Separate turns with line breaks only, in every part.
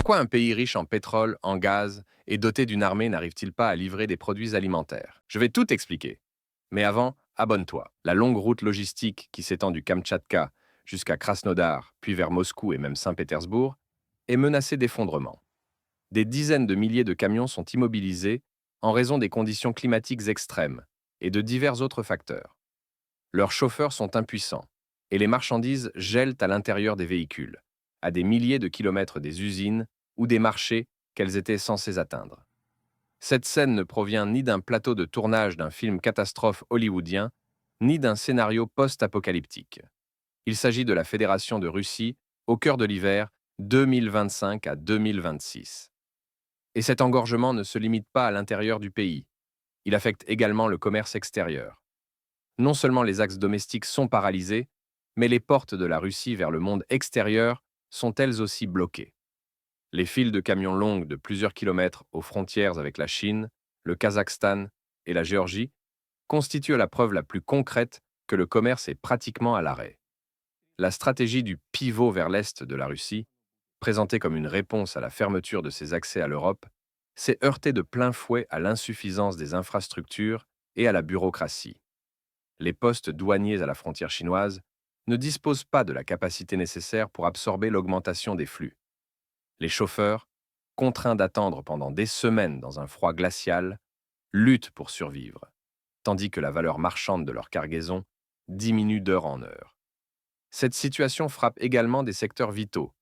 Pourquoi un pays riche en pétrole, en gaz et doté d'une armée n'arrive-t-il pas à livrer des produits alimentaires? Je vais tout expliquer. Mais avant, abonne-toi. La longue route logistique qui s'étend du Kamtchatka jusqu'à Krasnodar, puis vers Moscou et même Saint-Pétersbourg, est menacée d'effondrement. Des dizaines de milliers de camions sont immobilisés en raison des conditions climatiques extrêmes et de divers autres facteurs. Leurs chauffeurs sont impuissants et les marchandises gèlent à l'intérieur des véhicules, à des milliers de kilomètres des usines ou des marchés qu'elles étaient censées atteindre. Cette scène ne provient ni d'un plateau de tournage d'un film catastrophe hollywoodien, ni d'un scénario post-apocalyptique. Il s'agit de la Fédération de Russie au cœur de l'hiver 2025 à 2026. Et cet engorgement ne se limite pas à l'intérieur du pays. Il affecte également le commerce extérieur. Non seulement les axes domestiques sont paralysés, mais les portes de la Russie vers le monde extérieur sont elles aussi bloquées. Les files de camions longues de plusieurs kilomètres aux frontières avec la Chine, le Kazakhstan et la Géorgie constituent la preuve la plus concrète que le commerce est pratiquement à l'arrêt. La stratégie du pivot vers l'est de la Russie, présentée comme une réponse à la fermeture de ses accès à l'Europe, s'est heurtée de plein fouet à l'insuffisance des infrastructures et à la bureaucratie. Les postes douaniers à la frontière chinoise ne disposent pas de la capacité nécessaire pour absorber l'augmentation des flux. Les chauffeurs, contraints d'attendre pendant des semaines dans un froid glacial, luttent pour survivre, tandis que la valeur marchande de leur cargaison diminue d'heure en heure. Cette situation frappe également des secteurs vitaux,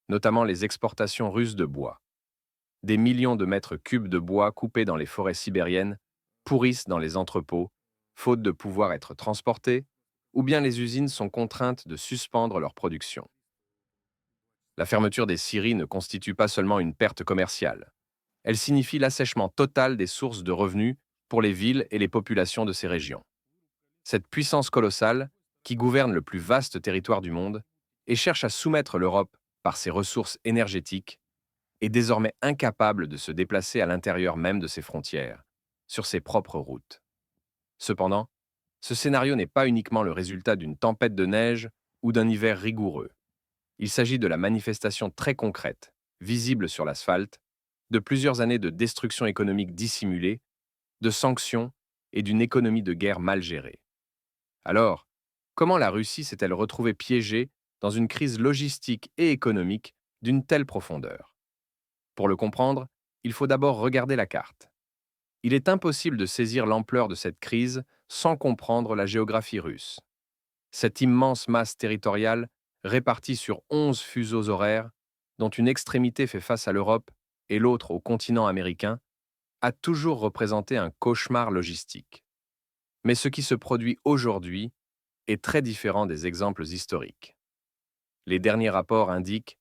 notamment les exportations russes de bois. Des millions de mètres cubes de bois coupés dans les forêts sibériennes pourrissent dans les entrepôts, faute de pouvoir être transportés, ou bien les usines sont contraintes de suspendre leur production. La fermeture des scieries ne constitue pas seulement une perte commerciale. Elle signifie l'assèchement total des sources de revenus pour les villes et les populations de ces régions. Cette puissance colossale, qui gouverne le plus vaste territoire du monde et cherche à soumettre l'Europe par ses ressources énergétiques, est désormais incapable de se déplacer à l'intérieur même de ses frontières, sur ses propres routes. Cependant, ce scénario n'est pas uniquement le résultat d'une tempête de neige ou d'un hiver rigoureux. Il s'agit de la manifestation très concrète, visible sur l'asphalte, de plusieurs années de destruction économique dissimulée, de sanctions et d'une économie de guerre mal gérée. Alors, comment la Russie s'est-elle retrouvée piégée dans une crise logistique et économique d'une telle profondeur? Pour le comprendre, il faut d'abord regarder la carte. Il est impossible de saisir l'ampleur de cette crise sans comprendre la géographie russe. Cette immense masse territoriale, répartie sur 11 fuseaux horaires, dont une extrémité fait face à l'Europe et l'autre au continent américain, a toujours représenté un cauchemar logistique. Mais ce qui se produit aujourd'hui est très différent des exemples historiques. Les derniers rapports indiquent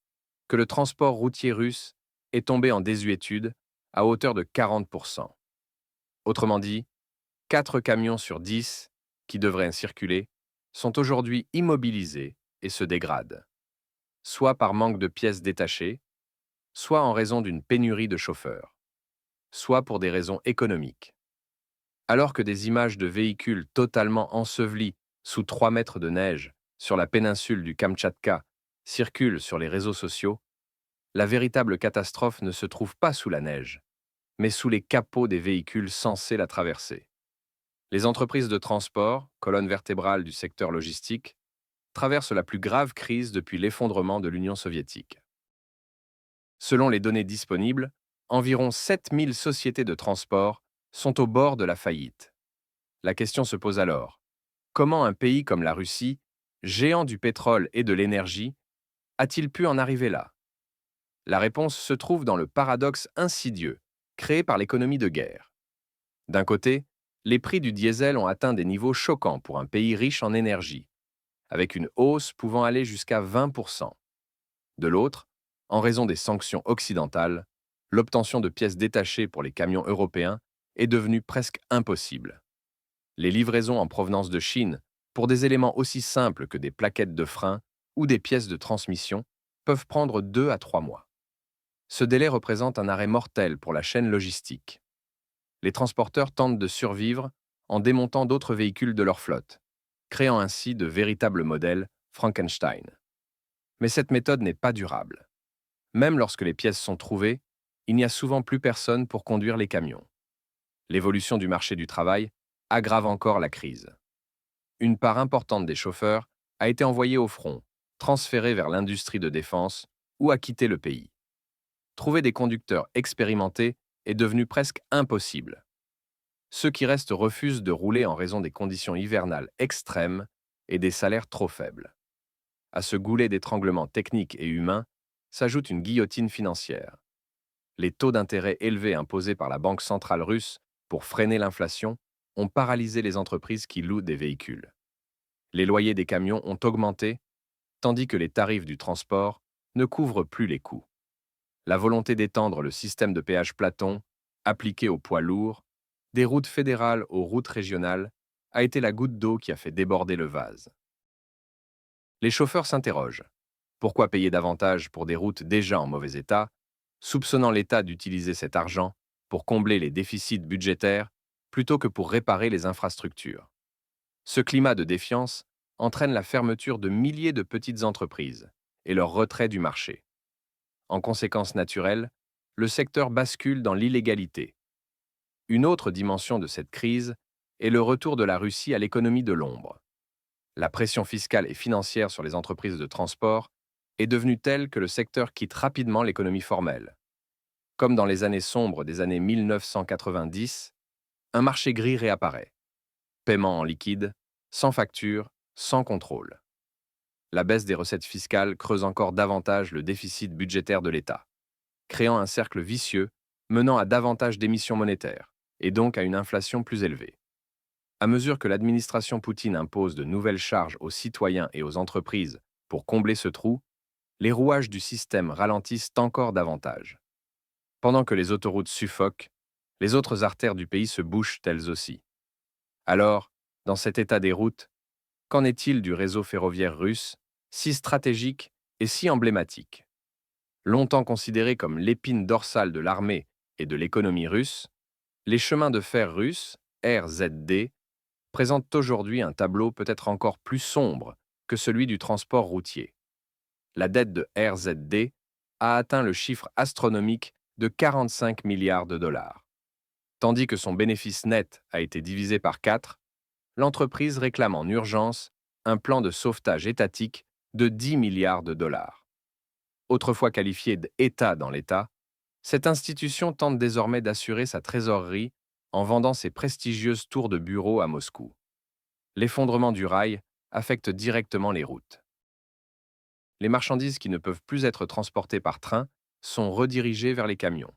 que le transport routier russe est tombé en désuétude à hauteur de 40%. Autrement dit, 4 camions sur 10 qui devraient circuler sont aujourd'hui immobilisés et se dégradent, soit par manque de pièces détachées, soit en raison d'une pénurie de chauffeurs, soit pour des raisons économiques. Alors que des images de véhicules totalement ensevelis sous 3 mètres de neige sur la péninsule du Kamtchatka circulent sur les réseaux sociaux, la véritable catastrophe ne se trouve pas sous la neige, mais sous les capots des véhicules censés la traverser. Les entreprises de transport, colonne vertébrale du secteur logistique, traversent la plus grave crise depuis l'effondrement de l'Union soviétique. Selon les données disponibles, environ 7000 sociétés de transport sont au bord de la faillite. La question se pose alors, comment un pays comme la Russie, géant du pétrole et de l'énergie, a-t-il pu en arriver là? La réponse se trouve dans le paradoxe insidieux créé par l'économie de guerre. D'un côté, les prix du diesel ont atteint des niveaux choquants pour un pays riche en énergie, avec une hausse pouvant aller jusqu'à 20%. De l'autre, en raison des sanctions occidentales, l'obtention de pièces détachées pour les camions européens est devenue presque impossible. Les livraisons en provenance de Chine, pour des éléments aussi simples que des plaquettes de frein ou des pièces de transmission, peuvent prendre 2 à 3 mois. Ce délai représente un arrêt mortel pour la chaîne logistique. Les transporteurs tentent de survivre en démontant d'autres véhicules de leur flotte, créant ainsi de véritables modèles Frankenstein. Mais cette méthode n'est pas durable. Même lorsque les pièces sont trouvées, il n'y a souvent plus personne pour conduire les camions. L'évolution du marché du travail aggrave encore la crise. Une part importante des chauffeurs a été envoyée au front, transférée vers l'industrie de défense ou a quitté le pays. Trouver des conducteurs expérimentés est devenu presque impossible. Ceux qui restent refusent de rouler en raison des conditions hivernales extrêmes et des salaires trop faibles. À ce goulet d'étranglement technique et humain s'ajoute une guillotine financière. Les taux d'intérêt élevés imposés par la Banque centrale russe pour freiner l'inflation ont paralysé les entreprises qui louent des véhicules. Les loyers des camions ont augmenté, tandis que les tarifs du transport ne couvrent plus les coûts. La volonté d'étendre le système de péage Platon, appliqué aux poids lourds, des routes fédérales aux routes régionales, a été la goutte d'eau qui a fait déborder le vase. Les chauffeurs s'interrogent. Pourquoi payer davantage pour des routes déjà en mauvais état, soupçonnant l'État d'utiliser cet argent pour combler les déficits budgétaires plutôt que pour réparer les infrastructures? Ce climat de défiance entraîne la fermeture de milliers de petites entreprises et leur retrait du marché. En conséquence naturelle, le secteur bascule dans l'illégalité. Une autre dimension de cette crise est le retour de la Russie à l'économie de l'ombre. La pression fiscale et financière sur les entreprises de transport est devenue telle que le secteur quitte rapidement l'économie formelle. Comme dans les années sombres des années 1990, un marché gris réapparaît. Paiement en liquide, sans facture, sans contrôle. La baisse des recettes fiscales creuse encore davantage le déficit budgétaire de l'État, créant un cercle vicieux menant à davantage d'émissions monétaires, et donc à une inflation plus élevée. À mesure que l'administration Poutine impose de nouvelles charges aux citoyens et aux entreprises pour combler ce trou, les rouages du système ralentissent encore davantage. Pendant que les autoroutes suffoquent, les autres artères du pays se bouchent elles aussi. Alors, dans cet état des routes, qu'en est-il du réseau ferroviaire russe, si stratégique et si emblématique? Longtemps considéré comme l'épine dorsale de l'armée et de l'économie russe, les chemins de fer russes, RZD, présentent aujourd'hui un tableau peut-être encore plus sombre que celui du transport routier. La dette de RZD a atteint le chiffre astronomique de 45 milliards de dollars. Tandis que son bénéfice net a été divisé par 4, l'entreprise réclame en urgence un plan de sauvetage étatique de 10 milliards de dollars. Autrefois qualifiée d'État dans l'État, cette institution tente désormais d'assurer sa trésorerie en vendant ses prestigieuses tours de bureaux à Moscou. L'effondrement du rail affecte directement les routes. Les marchandises qui ne peuvent plus être transportées par train sont redirigées vers les camions.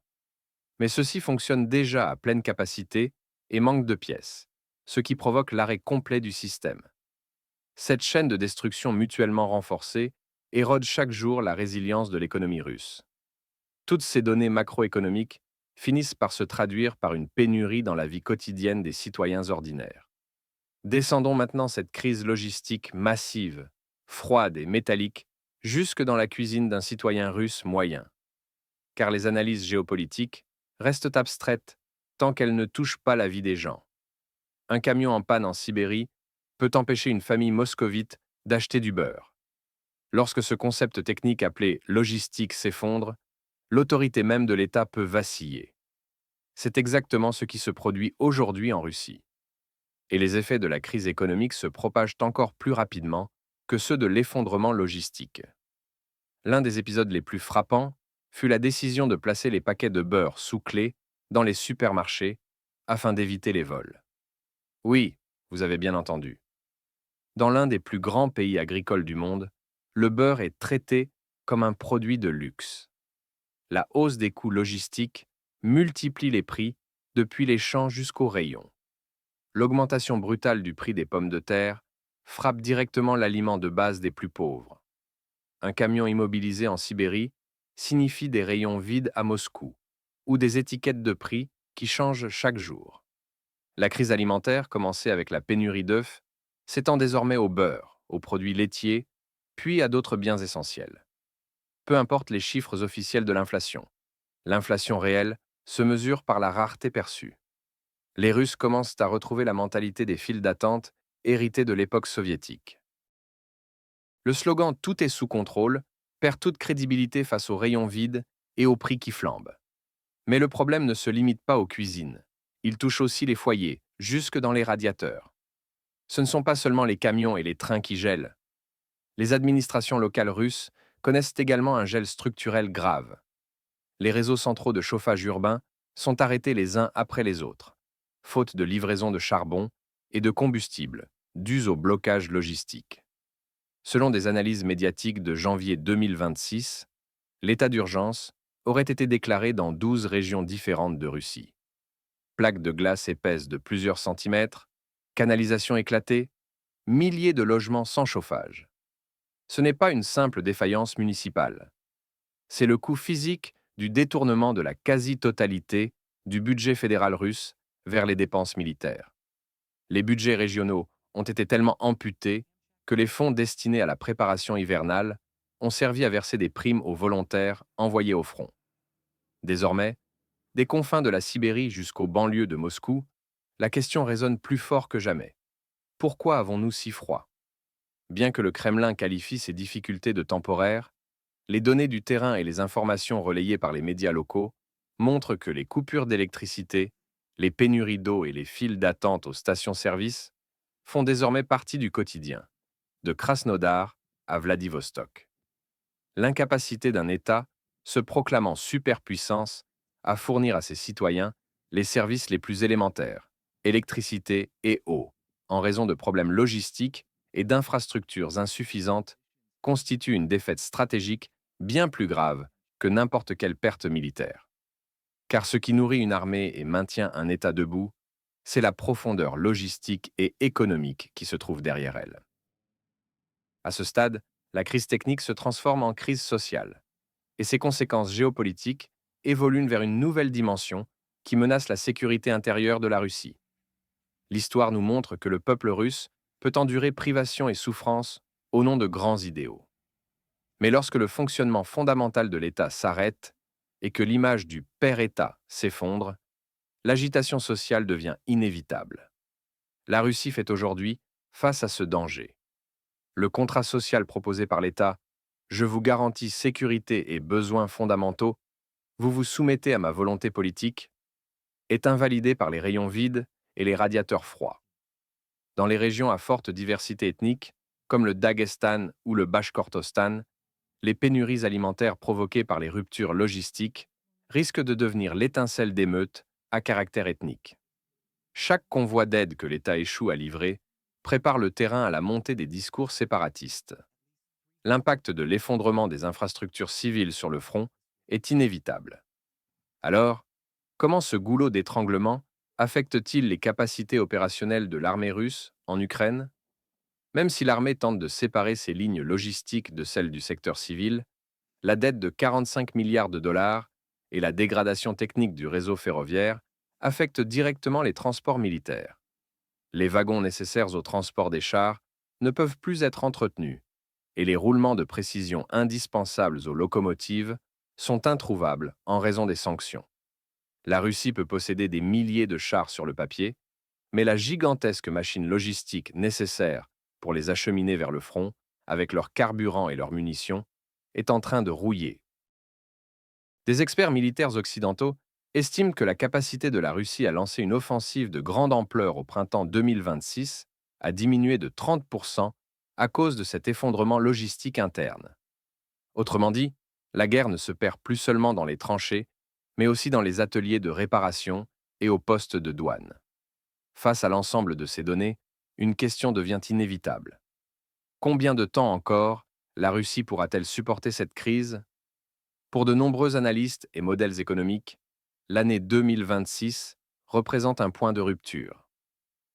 Mais ceux-ci fonctionnent déjà à pleine capacité et manquent de pièces, ce qui provoque l'arrêt complet du système. Cette chaîne de destruction mutuellement renforcée érode chaque jour la résilience de l'économie russe. Toutes ces données macroéconomiques finissent par se traduire par une pénurie dans la vie quotidienne des citoyens ordinaires. Descendons maintenant cette crise logistique massive, froide et métallique, jusque dans la cuisine d'un citoyen russe moyen. Car les analyses géopolitiques restent abstraites tant qu'elles ne touchent pas la vie des gens. Un camion en panne en Sibérie peut empêcher une famille moscovite d'acheter du beurre. Lorsque ce concept technique appelé logistique s'effondre, l'autorité même de l'État peut vaciller. C'est exactement ce qui se produit aujourd'hui en Russie. Et les effets de la crise économique se propagent encore plus rapidement que ceux de l'effondrement logistique. L'un des épisodes les plus frappants fut la décision de placer les paquets de beurre sous clé dans les supermarchés afin d'éviter les vols. Oui, vous avez bien entendu. Dans l'un des plus grands pays agricoles du monde, le beurre est traité comme un produit de luxe. La hausse des coûts logistiques multiplie les prix depuis les champs jusqu'aux rayons. L'augmentation brutale du prix des pommes de terre frappe directement l'aliment de base des plus pauvres. Un camion immobilisé en Sibérie signifie des rayons vides à Moscou, ou des étiquettes de prix qui changent chaque jour. La crise alimentaire, commencée avec la pénurie d'œufs, s'étend désormais au beurre, aux produits laitiers, puis à d'autres biens essentiels. Peu importe les chiffres officiels de l'inflation. L'inflation réelle se mesure par la rareté perçue. Les Russes commencent à retrouver la mentalité des files d'attente héritée de l'époque soviétique. Le slogan « Tout est sous contrôle » perd toute crédibilité face aux rayons vides et aux prix qui flambent. Mais le problème ne se limite pas aux cuisines. Il touche aussi les foyers, jusque dans les radiateurs. Ce ne sont pas seulement les camions et les trains qui gèlent. Les administrations locales russes connaissent également un gel structurel grave. Les réseaux centraux de chauffage urbain sont arrêtés les uns après les autres, faute de livraison de charbon et de combustible, dus au blocage logistique. Selon des analyses médiatiques de janvier 2026, l'état d'urgence aurait été déclaré dans 12 régions différentes de Russie. Plaques de glace épaisses de plusieurs centimètres, canalisations éclatées, milliers de logements sans chauffage. Ce n'est pas une simple défaillance municipale. C'est le coût physique du détournement de la quasi-totalité du budget fédéral russe vers les dépenses militaires. Les budgets régionaux ont été tellement amputés que les fonds destinés à la préparation hivernale ont servi à verser des primes aux volontaires envoyés au front. Désormais, des confins de la Sibérie jusqu'aux banlieues de Moscou, la question résonne plus fort que jamais. Pourquoi avons-nous si froid? Bien que le Kremlin qualifie ces difficultés de temporaires, les données du terrain et les informations relayées par les médias locaux montrent que les coupures d'électricité, les pénuries d'eau et les files d'attente aux stations-service font désormais partie du quotidien, de Krasnodar à Vladivostok. L'incapacité d'un État, se proclamant superpuissance, à fournir à ses citoyens les services les plus élémentaires, électricité et eau, en raison de problèmes logistiques et d'infrastructures insuffisantes, constitue une défaite stratégique bien plus grave que n'importe quelle perte militaire. Car ce qui nourrit une armée et maintient un État debout, c'est la profondeur logistique et économique qui se trouve derrière elle. À ce stade, la crise technique se transforme en crise sociale, et ses conséquences géopolitiques évoluent vers une nouvelle dimension qui menace la sécurité intérieure de la Russie. L'histoire nous montre que le peuple russe peut endurer privation et souffrance au nom de grands idéaux. Mais lorsque le fonctionnement fondamental de l'État s'arrête et que l'image du père-État s'effondre, l'agitation sociale devient inévitable. La Russie fait aujourd'hui face à ce danger. Le contrat social proposé par l'État, je vous garantis sécurité et besoins fondamentaux, vous vous soumettez à ma volonté politique, est invalidé par les rayons vides et les radiateurs froids. Dans les régions à forte diversité ethnique, comme le Daghestan ou le Bashkortostan, les pénuries alimentaires provoquées par les ruptures logistiques risquent de devenir l'étincelle d'émeutes à caractère ethnique. Chaque convoi d'aide que l'État échoue à livrer prépare le terrain à la montée des discours séparatistes. L'impact de l'effondrement des infrastructures civiles sur le front est inévitable. Alors, comment ce goulot d'étranglement affecte-t-il les capacités opérationnelles de l'armée russe en Ukraine? Même si l'armée tente de séparer ses lignes logistiques de celles du secteur civil, la dette de 45 milliards de dollars et la dégradation technique du réseau ferroviaire affectent directement les transports militaires. Les wagons nécessaires au transport des chars ne peuvent plus être entretenus, et les roulements de précision indispensables aux locomotives sont introuvables en raison des sanctions. La Russie peut posséder des milliers de chars sur le papier, mais la gigantesque machine logistique nécessaire pour les acheminer vers le front, avec leur carburant et leurs munitions, est en train de rouiller. Des experts militaires occidentaux estiment que la capacité de la Russie à lancer une offensive de grande ampleur au printemps 2026 a diminué de 30% à cause de cet effondrement logistique interne. Autrement dit, la guerre ne se perd plus seulement dans les tranchées, mais aussi dans les ateliers de réparation et aux postes de douane. Face à l'ensemble de ces données, une question devient inévitable. Combien de temps encore la Russie pourra-t-elle supporter cette crise? Pour de nombreux analystes et modèles économiques, l'année 2026 représente un point de rupture.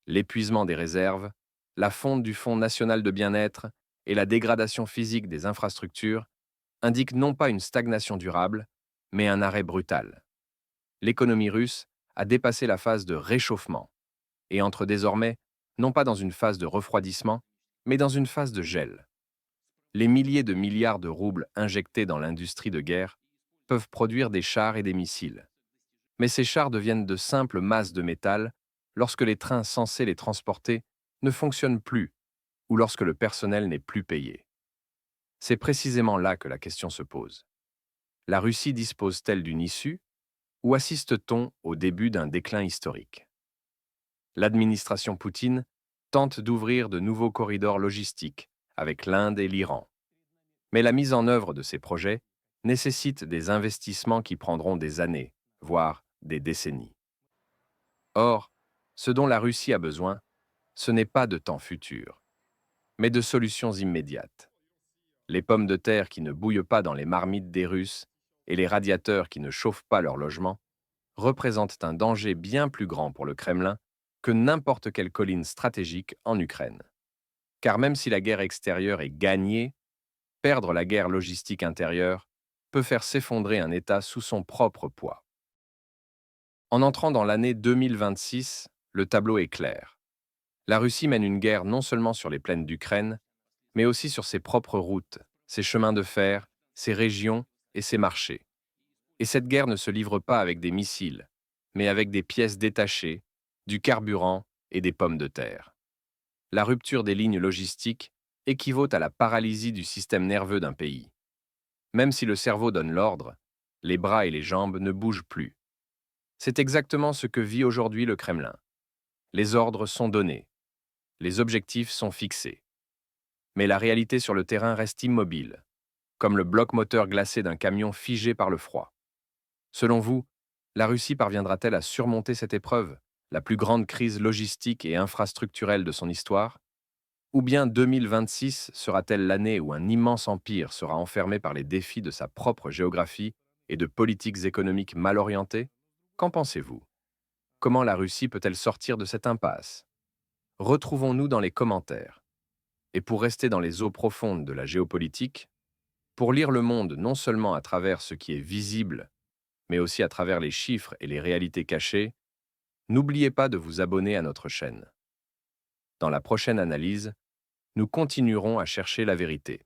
L'épuisement des réserves, la fonte du Fonds national de bien-être et la dégradation physique des infrastructures indiquent non pas une stagnation durable, mais un arrêt brutal. L'économie russe a dépassé la phase de réchauffement et entre désormais non pas dans une phase de refroidissement, mais dans une phase de gel. Les milliers de milliards de roubles injectés dans l'industrie de guerre peuvent produire des chars et des missiles. Mais ces chars deviennent de simples masses de métal lorsque les trains censés les transporter ne fonctionnent plus ou lorsque le personnel n'est plus payé. C'est précisément là que la question se pose. La Russie dispose-t-elle d'une issue ou assiste-t-on au début d'un déclin historique? L'administration Poutine tente d'ouvrir de nouveaux corridors logistiques avec l'Inde et l'Iran. Mais la mise en œuvre de ces projets nécessite des investissements qui prendront des années, voire des décennies. Or, ce dont la Russie a besoin, ce n'est pas de temps futur, mais de solutions immédiates. Les pommes de terre qui ne bouillent pas dans les marmites des Russes et les radiateurs qui ne chauffent pas leur logement représentent un danger bien plus grand pour le Kremlin que n'importe quelle colline stratégique en Ukraine. Car même si la guerre extérieure est gagnée, perdre la guerre logistique intérieure peut faire s'effondrer un État sous son propre poids. En entrant dans l'année 2026, le tableau est clair. La Russie mène une guerre non seulement sur les plaines d'Ukraine, mais aussi sur ses propres routes, ses chemins de fer, ses régions et ses marchés. Et cette guerre ne se livre pas avec des missiles, mais avec des pièces détachées, du carburant et des pommes de terre. La rupture des lignes logistiques équivaut à la paralysie du système nerveux d'un pays. Même si le cerveau donne l'ordre, les bras et les jambes ne bougent plus. C'est exactement ce que vit aujourd'hui le Kremlin. Les ordres sont donnés, les objectifs sont fixés. Mais la réalité sur le terrain reste immobile, comme le bloc moteur glacé d'un camion figé par le froid. Selon vous, la Russie parviendra-t-elle à surmonter cette épreuve, la plus grande crise logistique et infrastructurelle de son histoire? Ou bien 2026 sera-t-elle l'année où un immense empire sera enfermé par les défis de sa propre géographie et de politiques économiques mal orientées? Qu'en pensez-vous? Comment la Russie peut-elle sortir de cette impasse? Retrouvons-nous dans les commentaires. Et pour rester dans les eaux profondes de la géopolitique, pour lire le monde non seulement à travers ce qui est visible, mais aussi à travers les chiffres et les réalités cachées, n'oubliez pas de vous abonner à notre chaîne. Dans la prochaine analyse, nous continuerons à chercher la vérité.